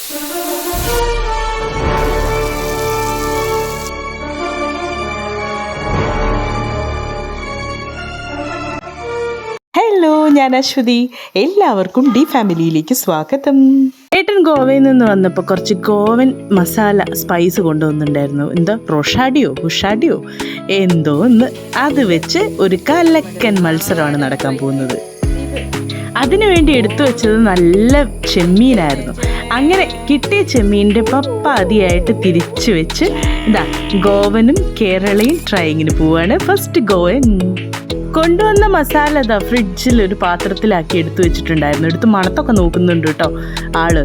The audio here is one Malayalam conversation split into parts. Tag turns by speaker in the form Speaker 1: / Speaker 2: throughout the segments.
Speaker 1: ഹലോ, ഞാൻ അശ്വതി. എല്ലാവർക്കും ഡി ഫാമിലിയിലേക്ക് സ്വാഗതം. ഏട്ടൻ ഗോവയിൽ നിന്ന് വന്നപ്പോൾ കുറച്ച് ഗോവൻ മസാല സ്പൈസ് കൊണ്ടുവന്നിട്ടുണ്ടായിരുന്നു. എന്താ ഹുഷാഡിയോ എന്തോ ഒന്ന്. അത് വെച്ച് ഒരു കലക്കൻ മത്സരമാണ് നടക്കാൻ പോകുന്നത്. അതിനുവേണ്ടി എടുത്തു വെച്ചത് നല്ല ചെമ്മീനായിരുന്നു. അങ്ങനെ കിട്ടിയ ചെമ്മീൻ്റെ പപ്പാതിയായിട്ട് തിരിച്ചു വെച്ച് ഗോവനും കേരളയും ട്രൈയിങ്ങിന് പോവാണ്. ഫസ്റ്റ് ഗോവൻ കൊണ്ടുവന്ന മസാല ഫ്രിഡ്ജിൽ ഒരു പാത്രത്തിലാക്കി എടുത്തു വെച്ചിട്ടുണ്ടായിരുന്നു. എടുത്ത് മണത്തൊക്കെ നോക്കുന്നുണ്ട് കേട്ടോ ആള്.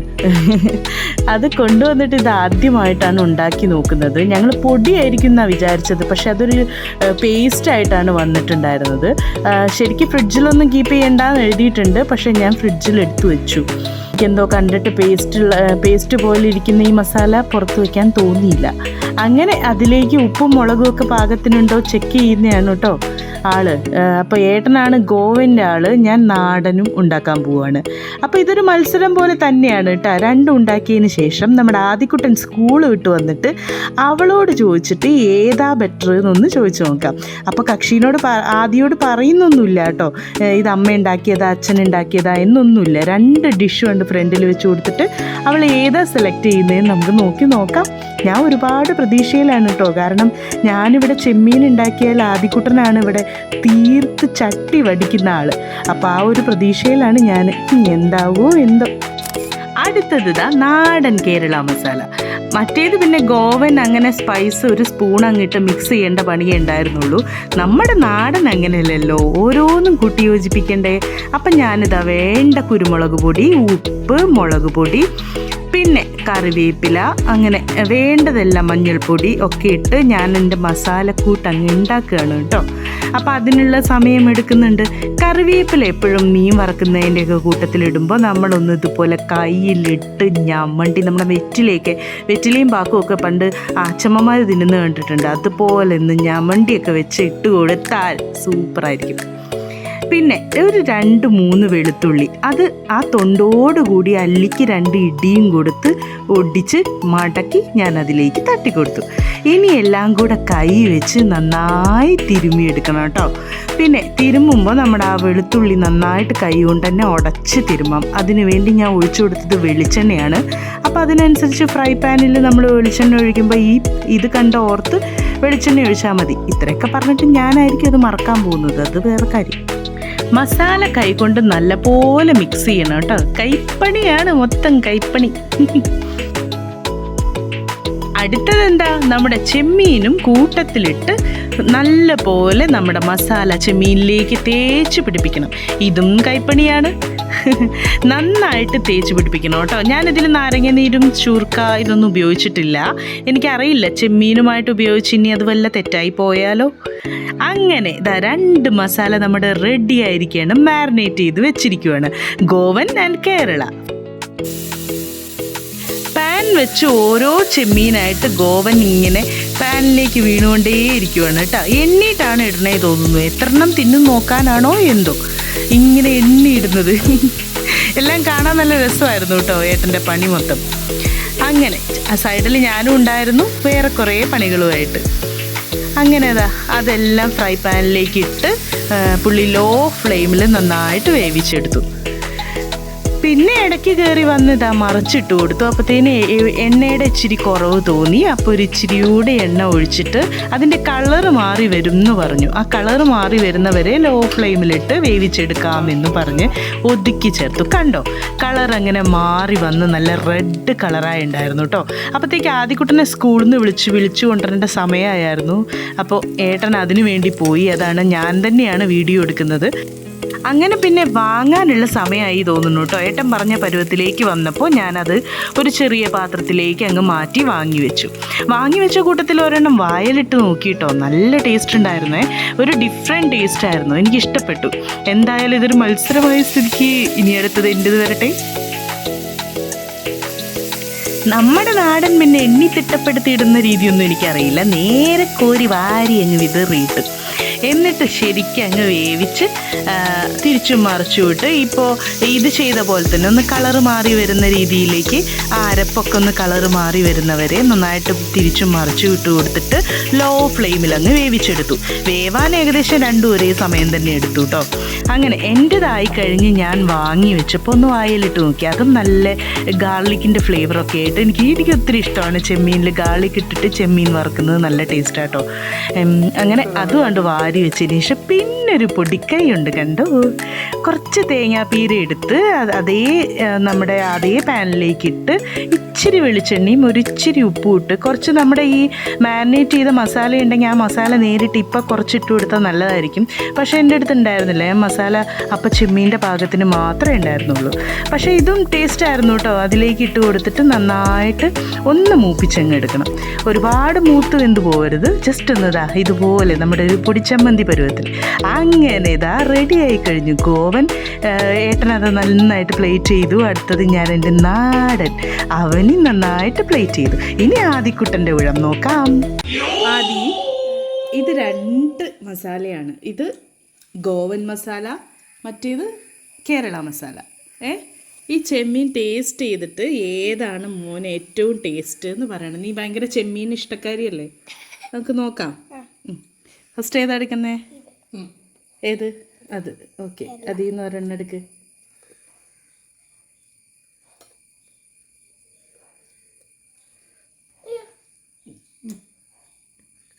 Speaker 1: അത് കൊണ്ടുവന്നിട്ട് ഇത് ആദ്യമായിട്ടാണ് ഉണ്ടാക്കി നോക്കുന്നത്. ഞങ്ങൾ പൊടിയായിരിക്കും എന്നാണ് വിചാരിച്ചത്, പക്ഷെ അതൊരു പേസ്റ്റായിട്ടാണ് വന്നിട്ടുണ്ടായിരുന്നത്. ശരിക്കും ഫ്രിഡ്ജിലൊന്നും കീപ്പ് ചെയ്യണ്ടെന്ന് എഴുതിയിട്ടുണ്ട്, പക്ഷെ ഞാൻ ഫ്രിഡ്ജിൽ എടുത്തു വെച്ചു. എനിക്കെന്തോ കണ്ടിട്ട് പേസ്റ്റ് പോലെ ഇരിക്കുന്ന ഈ മസാല പുറത്ത് വയ്ക്കാൻ തോന്നിയില്ല. അങ്ങനെ അതിലേക്ക് ഉപ്പും മുളകും ഒക്കെ പാകത്തിനുണ്ടോ ചെക്ക് ചെയ്യുന്നതാണ് കേട്ടോ ആള്. അപ്പോൾ ഏട്ടനാണ് ഗോവൻ്റെ ആള്, ഞാൻ നാടനും ഉണ്ടാക്കാൻ പോവാണ്. അപ്പോൾ ഇതൊരു മത്സരം പോലെ തന്നെയാണ് കേട്ടോ. രണ്ടും ഉണ്ടാക്കിയതിന് ശേഷം നമ്മുടെ ആദിക്കുട്ടൻ സ്കൂൾ വിട്ട് വന്നിട്ട് അവളോട് ചോദിച്ചിട്ട് ഏതാ ബെറ്റർ എന്നൊന്ന് ചോദിച്ചു നോക്കാം. അപ്പോൾ കക്ഷീനോട് ആദിയോട് പറയുന്നൊന്നുമില്ല കേട്ടോ, ഇത് അമ്മ ഉണ്ടാക്കിയതാ അച്ഛൻ ഉണ്ടാക്കിയതാ എന്നൊന്നുമില്ല. രണ്ട് ഡിഷും ഉണ്ട് ഫ്രണ്ടിൽ വെച്ച് കൊടുത്തിട്ട് അവൾ ഏതാ സെലക്ട് ചെയ്യുന്നതെന്ന് നമുക്ക് നോക്കാം. ഞാൻ ഒരുപാട് പ്രതീക്ഷയിലാണ് കേട്ടോ, കാരണം ഞാനിവിടെ ചെമ്മീൻ ഉണ്ടാക്കിയാൽ ആദിക്കുട്ടനാണ് ഇവിടെ തീർത്ത് ചട്ടി വടിക്കുന്ന ആള്. അപ്പോൾ ആ ഒരു പ്രതീക്ഷയിലാണ് ഞാൻ. എന്താവോ എന്തോ. അടുത്തത് നാടൻ കേരള മസാല. മറ്റേത് പിന്നെ ഗോവൻ അങ്ങനെ സ്പൈസ് ഒരു സ്പൂൺ അങ്ങിട്ട് മിക്സ് ചെയ്യേണ്ട പണിയേ ഉണ്ടായിരുന്നുള്ളൂ. നമ്മുടെ നാടൻ അങ്ങനെയല്ലല്ലോ, ഓരോന്നും കൂട്ടി യോജിപ്പിക്കണ്ടേ. അപ്പം ഞാനിതാ വേണ്ട കുരുമുളക് പൊടി, ഉപ്പ്, മുളക് പൊടി, പിന്നെ കറിവേപ്പില, അങ്ങനെ വേണ്ടതെല്ലാം മഞ്ഞൾപ്പൊടി ഒക്കെ ഇട്ട് ഞാൻ എൻ്റെ മസാലക്കൂട്ട് അങ്ങ് ഉണ്ടാക്കുകയാണ് കേട്ടോ. അപ്പോൾ അതിനുള്ള സമയം എടുക്കുന്നുണ്ട്. കറിവേപ്പില എപ്പോഴും മീൻ വറക്കുന്നതിൻ്റെയൊക്കെ കൂട്ടത്തിലിടുമ്പോൾ നമ്മളൊന്ന് ഇതുപോലെ കയ്യിലിട്ട് ഞമ്മണ്ടി നമ്മുടെ വെറ്റിലയും പാക്കും ഒക്കെ പണ്ട് അച്ഛമ്മമാർ തിന്നുന്ന കണ്ടിട്ടുണ്ട്. അതുപോലെ ഒന്ന് ഞമ്മണ്ടിയൊക്കെ വെച്ച് ഇട്ട് കൊടുത്താൽ സൂപ്പറായിരിക്കും. പിന്നെ ഒരു 2-3 വെളുത്തുള്ളി, അത് ആ തൊണ്ടോടുകൂടി അല്ലിക്ക് 2 ഇടിയും കൊടുത്ത് ഒടിച്ച് മടക്കി ഞാൻ അതിലേക്ക് തട്ടിക്കൊടുത്തു. ഇനി എല്ലാം കൂടെ കൈ വെച്ച് നന്നായി തിരുമ്മിയെടുക്കണം കേട്ടോ. പിന്നെ തിരുമ്മുമ്പോൾ നമ്മുടെ ആ വെളുത്തുള്ളി നന്നായിട്ട് കൈ കൊണ്ട് തന്നെ ഉടച്ച് തിരുമ്മാം. അതിനു വേണ്ടി ഞാൻ ഒഴിച്ചു കൊടുത്തത് വെളിച്ചെണ്ണയാണ്. അപ്പോൾ അതിനനുസരിച്ച് ഫ്രൈ പാനിൽ നമ്മൾ വെളിച്ചെണ്ണ ഒഴിക്കുമ്പോൾ ഇത് കണ്ട ഓർത്ത് വെളിച്ചെണ്ണ ഒഴിച്ചാൽ മതി. ഇത്രയൊക്കെ പറഞ്ഞിട്ട് ഞാനായിരിക്കും അത് മറക്കാൻ പോകുന്നത്, അത് വേറെ കാര്യം. മസാല കൈകൊണ്ട് നല്ലപോലെ മിക്സ് ചെയ്യണം കേട്ടോ. കൈപ്പണിയാണ്, മൊത്തം കൈപ്പണി. അടുത്തതെന്താ, നമ്മുടെ ചെമ്മീനും കൂട്ടത്തിലിട്ട് നല്ല പോലെ നമ്മുടെ മസാല ചെമ്മീനിലേക്ക് തേച്ച് പിടിപ്പിക്കണം. ഇതും കൈപ്പണിയാണ്. നന്നായിട്ട് തേച്ച് പിടിപ്പിക്കണം കേട്ടോ. ഞാനിതിൽ നാരങ്ങ നീരും ചൂർക്ക ഇതൊന്നും ഉപയോഗിച്ചിട്ടില്ല. എനിക്കറിയില്ല ചെമ്മീനുമായിട്ട് ഉപയോഗിച്ച് ഇനി അത് വല്ല തെറ്റായി പോയാലോ. അങ്ങനെ 2 മസാല നമ്മുടെ റെഡി ആയിരിക്കുകയാണ്, മാരിനേറ്റ് ചെയ്ത് വെച്ചിരിക്കുകയാണ്. ഗോവൻ ആൻഡ് കേരള. പാൻ വെച്ച് ഓരോ ചെമ്മീനായിട്ട് ഗോവൻ ഇങ്ങനെ പാനിലേക്ക് വീണുകൊണ്ടേയിരിക്കുകയാണ് കേട്ടോ. എണ്ണീട്ടാണ് ഇടണേ തോന്നുന്നു. എത്രണ്ണം തിന്നും നോക്കാനാണോ എന്തോ ഇങ്ങനെ എണ്ണിയിടുന്നത്. എല്ലാം കാണാൻ നല്ല രസമായിരുന്നു കേട്ടോ ഏട്ടൻ്റെ പണി മൊത്തം. അങ്ങനെ ആ സൈഡിൽ ഞാനും ഉണ്ടായിരുന്നു, വേറെ കുറേ പണികളുമായിട്ട്. അങ്ങനെ അതെല്ലാം ഫ്രൈ പാനിലേക്ക് ഇട്ട് പുള്ളി ലോ ഫ്ലെയിമിൽ നന്നായിട്ട് വേവിച്ചെടുത്തു. പിന്നെ ഇടയ്ക്ക് കയറി വന്ന് മറിച്ചിട്ട് കൊടുത്തു. അപ്പോഴത്തേന് എണ്ണയുടെ ഇച്ചിരി കുറവ് തോന്നി. അപ്പോൾ ഒരു ഇച്ചിരിയൂടെ എണ്ണ ഒഴിച്ചിട്ട് അതിൻ്റെ കളറ് മാറി വരും എന്ന് പറഞ്ഞു. ആ കളറ് മാറി വരുന്നവരെ ലോ ഫ്ലെയിമിലിട്ട് വേവിച്ചെടുക്കാമെന്ന് പറഞ്ഞ് ഒതുക്കി ചേർത്തു. കണ്ടോ, കളർ അങ്ങനെ മാറി വന്ന് നല്ല റെഡ് കളറായി ഉണ്ടായിരുന്നു കേട്ടോ. അപ്പോഴത്തേക്ക് ആദിക്കുട്ടനെ സ്കൂളിൽ നിന്ന് വിളിച്ചു കൊണ്ടുവരേണ്ട സമയമായിരുന്നു. അപ്പോൾ ഏട്ടൻ അതിനു വേണ്ടി പോയി. അതാണ് ഞാൻ തന്നെയാണ് വീഡിയോ എടുക്കുന്നത്. അങ്ങനെ പിന്നെ വാങ്ങാനുള്ള സമയമായി തോന്നുന്നു കേട്ടോ. ഏട്ടൻ പറഞ്ഞ പരുവത്തിലേക്ക് വന്നപ്പോൾ ഞാനത് ഒരു ചെറിയ പാത്രത്തിലേക്ക് അങ്ങ് മാറ്റി വാങ്ങി വെച്ച കൂട്ടത്തിൽ ഒരെണ്ണം വായലിട്ട് നോക്കിയിട്ടോ. നല്ല ടേസ്റ്റ് ഉണ്ടായിരുന്നേ, ഒരു ഡിഫറെൻറ്റ് ടേസ്റ്റ് ആയിരുന്നു, എനിക്കിഷ്ടപ്പെട്ടു. എന്തായാലും ഇതൊരു മത്സരമായ സ്ഥിതിക്ക് ഇനി അടുത്തത് എൻ്റെത് വരട്ടെ. നമ്മുടെ നാടൻ പിന്നെ എണ്ണി തിട്ടപ്പെടുത്തിയിടുന്ന രീതിയൊന്നും എനിക്കറിയില്ല. നേരെ കോരി വാരി അങ്ങ് വിതറിയിട്ട് എന്നിട്ട് ശരിക്കും അങ്ങ് വേവിച്ച് തിരിച്ചും മറിച്ചും ഇട്ട് ഇപ്പോൾ ഇത് ചെയ്ത പോലെ തന്നെ ഒന്ന് കളറ് മാറി വരുന്ന രീതിയിലേക്ക് ആ അരപ്പൊക്കെ ഒന്ന് കളറ് മാറി വരുന്നവരെ നന്നായിട്ട് തിരിച്ചും മറിച്ചും ഇട്ട് കൊടുത്തിട്ട് ലോ ഫ്ലെയിമിൽ അങ്ങ് വേവിച്ചെടുത്തു. വേവാൻ ഏകദേശം രണ്ടും ഒരേ സമയം തന്നെ എടുത്തു കേട്ടോ. അങ്ങനെ എൻ്റെതായി കഴിഞ്ഞ് ഞാൻ വാങ്ങി വെച്ചപ്പോൾ ഒന്ന് വായിലിട്ട് നോക്കി. അതും നല്ല ഗാർലിക്കിൻ്റെ ഫ്ലേവറൊക്കെ ആയിട്ട് എനിക്ക് ഒത്തിരി ഇഷ്ടമാണ്. ചെമ്മീനിൽ ഗാർലിക് ഇട്ടിട്ട് ചെമ്മീൻ വറുക്കുന്നത് നല്ല ടേസ്റ്റാട്ടോ. അങ്ങനെ അതും കണ്ട് വാരി വെച്ചതിന് ശേഷം പിന്നൊരു പൊടിക്കൈയുണ്ട് കണ്ടോ. കുറച്ച് തേങ്ങാപ്പീര എടുത്ത് നമ്മുടെ അതേ പാനിലേക്ക് ഇട്ട് ഇച്ചിരി വെളിച്ചെണ്ണയും ഒരിച്ചിരി ഉപ്പും ഇട്ട് കുറച്ച് നമ്മുടെ ഈ മാരിനേറ്റ് ചെയ്ത മസാല ഉണ്ടെങ്കിൽ ആ മസാല നേരിട്ട് ഇപ്പം കുറച്ചിട്ട് കൊടുത്താൽ നല്ലതായിരിക്കും. പക്ഷേ എൻ്റെ അടുത്ത് ഉണ്ടായിരുന്നില്ല മസാല. അപ്പം ചെമ്മീൻ്റെ പാകത്തിന് മാത്രമേ ഉണ്ടായിരുന്നുള്ളൂ. പക്ഷേ ഇതും ടേസ്റ്റ് ആയിരുന്നു കേട്ടോ. അതിലേക്ക് ഇട്ട് കൊടുത്തിട്ട് നന്നായിട്ട് ഒന്ന് മൂപ്പിച്ചങ്ങ് എടുക്കണം. ഒരുപാട് മൂത്ത് വെന്ത് പോകരുത്. ജസ്റ്റ് ഒന്ന് ഇതുപോലെ നമ്മുടെ ഒരു പൊടിച്ചമ്മന്തി പരുവത്തിൽ അങ്ങനെ റെഡി ആയി കഴിഞ്ഞു ഗോവൻ. ഏട്ടനത് നന്നായിട്ട് പ്ലേറ്റ് ചെയ്തു. അടുത്തത് ഞാൻ എൻ്റെ നാടൻ അവനും നന്നായിട്ട് പ്ലേറ്റ് ചെയ്തു. ഇനി ആദിക്കുട്ടൻ്റെ ഊഴം നോക്കാം. ആദി, ഇത് 2 മസാലയാണ്. ഇത് ഗോവൻ മസാല, മറ്റേത് കേരള മസാല. ഈ ചെമ്മീൻ ടേസ്റ്റ് ചെയ്തിട്ട് ഏതാണ് മോന് ഏറ്റവും ടേസ്റ്റ് എന്ന് പറയണം. നീ ഭയങ്കര ചെമ്മീൻ ഇഷ്ടക്കാരിയല്ലേ? നമുക്ക് നോക്കാം. ഫസ്റ്റ് ഏതാ എടുക്കുന്നേ? ഏത്? അത്. ഓക്കെ, അതിൽ നിന്ന് ഒരെണ്ണം എടുക്ക്.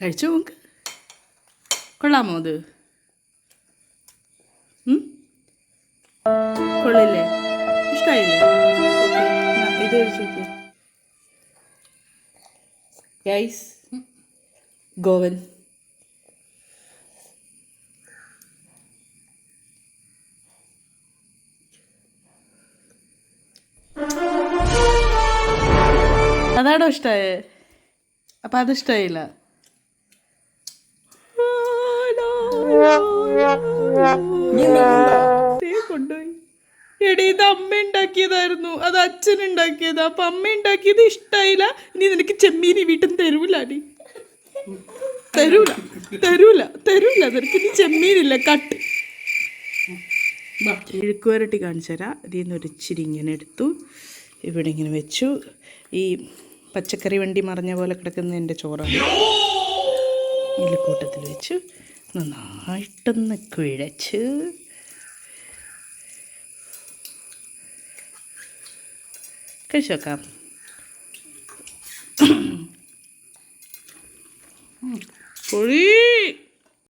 Speaker 1: കഴിച്ചു നോക്ക്. കൊള്ളാമോ അത്? കൊള്ളില്ലേ? ഇഷ്ടമായില്ലേ? ഓക്കെ, ഇത് കഴിച്ചു. ഗൈസ്, ഗോവൻ. അതാണോ ഇഷ്ടമായേ? അപ്പം അത് ഇഷ്ടമായില്ല. കൊണ്ടുപോയി. എടീ, ഇത് അമ്മ ഉണ്ടാക്കിയതായിരുന്നു, അത് അച്ഛൻ ഉണ്ടാക്കിയത്. അപ്പം അമ്മ ഉണ്ടാക്കിയത് ഇഷ്ടമായില്ല. ഇനി നിനക്ക് ചെമ്മീൻ വീട്ടിൽ നിന്ന് തരൂല. അടി തരൂല നിനക്ക്. ഇനി ചെമ്മീനില്ല, കട്ട്. ഇഴുക്ക് വരട്ടി കാണിച്ചു തരാം. ഇതിൽ നിന്ന് ഒരു ഇച്ചിരി ഇങ്ങനെ എടുത്തു, ഇവിടെ ഇങ്ങനെ വെച്ചു. ഈ പച്ചക്കറി വണ്ടി മറിഞ്ഞ പോലെ കിടക്കുന്ന എൻ്റെ ചോറാണ്. ഇലക്കൂട്ടത്തിൽ വെച്ചു നന്നായിട്ടൊന്ന് കുഴച്ച് കഴിച്ചു വെക്കാം. പൊളി.